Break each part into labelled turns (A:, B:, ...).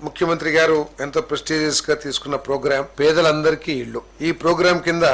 A: ముఖ్యమంత్రి గారు ఎంతో ప్రెస్టీజియస్ గా తీసుకున్న ప్రోగ్రాం పేదలందరికీ ఇళ్లు. ఈ ప్రోగ్రాం కింద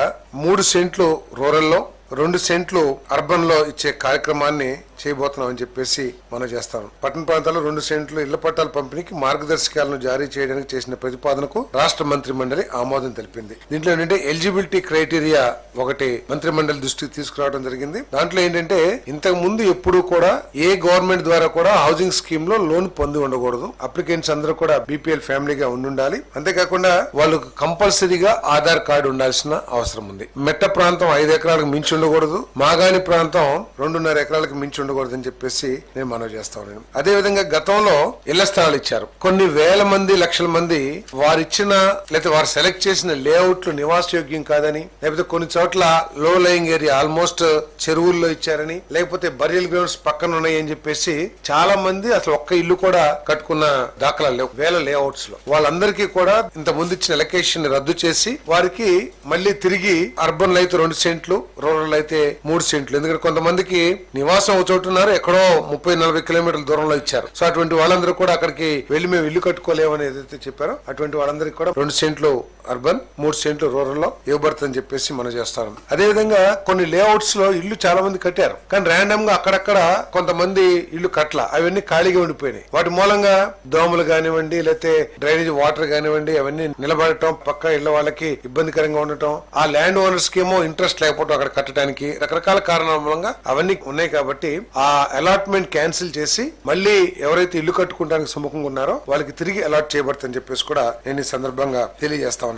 A: 3 సెంట్లు రూరల్ లో 2 సెంట్లు అర్బన్ లో ఇచ్చే కార్యక్రమాన్ని చేయబోతున్నాం అని చెప్పేసి మనం చేస్తాం. పట్టణ ప్రాంతాల్లో 2 సెంట్లు ఇళ్ల పట్టాల పంపిణీకి మార్గదర్శకాలను జారీ చేయడానికి చేసిన ప్రతిపాదనకు రాష్ట్ర మంత్రి మండలి ఆమోదం తెలిపింది. దీంట్లో ఏంటంటే ఎలిజిబిలిటీ క్రైటీరియా ఒకటి మంత్రి మండలి దృష్టికి తీసుకురావడం జరిగింది. దాంట్లో ఏంటంటే ఇంతకు ముందు ఎప్పుడు కూడా ఏ గవర్నమెంట్ ద్వారా కూడా హౌసింగ్ స్కీమ్ లో లోన్ పొంది ఉండకూడదు. అప్లికెంట్స్ అందరూ కూడా బీపీఎల్ ఫ్యామిలీగా ఉండాలి. అంతేకాకుండా వాళ్ళకు కంపల్సరీగా ఆధార్ కార్డు ఉండాల్సిన అవసరం ఉంది. మెట్ట ప్రాంతం 5 ఎకరాలకు మించి ఉండకూడదు. మాగాని ప్రాంతం 2.5 ఎకరాలకు మించి ఉండకూడదని చెప్పేసి నేను మనవి చేస్తా ఉన్నాను. అదే విధంగా గతంలో ఇళ్ల స్థలాలు ఇచ్చారు. కొన్ని వేల మంది లక్షల మంది వారిచ్చిన లేకపోతే వారు సెలెక్ట్ చేసిన లేఅవుట్లు నివాసయోగ్యం కాదని, లేకపోతే కొన్ని చోట్ల లో లయింగ్ ఏరియా ఆల్మోస్ట్ చెరువుల్లో ఇచ్చారని, లేకపోతే బరియల్ గ్రౌండ్స్ పక్కన ఉన్నాయని చెప్పేసి చాలా మంది అసలు ఒక్క ఇల్లు కూడా కట్టుకున్న దాఖలా లేవు. వేల లేఅవుట్స్ లో వాళ్ళందరికీ కూడా ఇంత ముందు ఇచ్చిన ఎలకేషన్ రద్దు చేసి వారికి మళ్ళీ తిరిగి అర్బన్ లో అయితే 2 సెంట్లు, రూరల్ అయితే 3 సెంట్లు. ఎందుకంటే కొంతమందికి నివాసం చోటున్నారు, ఎక్కడో 30-40 కిలోమీటర్ల దూరంలో ఇచ్చారు. సో అటువంటి వాళ్ళందరూ కూడా అక్కడికి వెళ్లి మేము ఇల్లు కట్టుకోలేమని ఏదైతే చెప్పారో అటువంటి వాళ్ళందరికీ కూడా 2 సెంట్లు అర్బన్, 3 సెంట్లు రూరల్ లో ఇవ్వబడుతుందని చెప్పేసి మనం చేస్తాం. అదే విధంగా కొన్ని లేఅవుట్స్ లో ఇల్లు చాలా మంది కట్టారు, కానీ ర్యాండమ్ గా అక్కడక్కడ కొంతమంది ఇల్లు కట్ల, అవన్నీ ఖాళీగా ఉండిపోయినాయి. వాటి మూలంగా దోమలు కానివ్వండి, లేకపోతే డ్రైనేజ్ వాటర్ కానివ్వండి, అవన్నీ నిలబడటం, పక్క ఇళ్ల వాళ్ళకి ఇబ్బందికరంగా ఉండటం, ఆ ల్యాండ్ ఓనర్స్ కి ఏమో ఇంట్రెస్ట్ లేకపోవడం అక్కడ కట్టడానికి రకరకాల కారణాల మూలంగా అవన్నీ ఉన్నాయి. కాబట్టి ఆ అలాట్మెంట్ క్యాన్సిల్ చేసి మళ్ళీ ఎవరైతే ఇల్లు కట్టుకోవడానికి సుముఖంగా ఉన్నారో వాళ్ళకి తిరిగి అలాట్ చేయబడుతుందని చెప్పేసి కూడా నేను ఈ సందర్భంగా తెలియజేస్తా ఉన్నాను.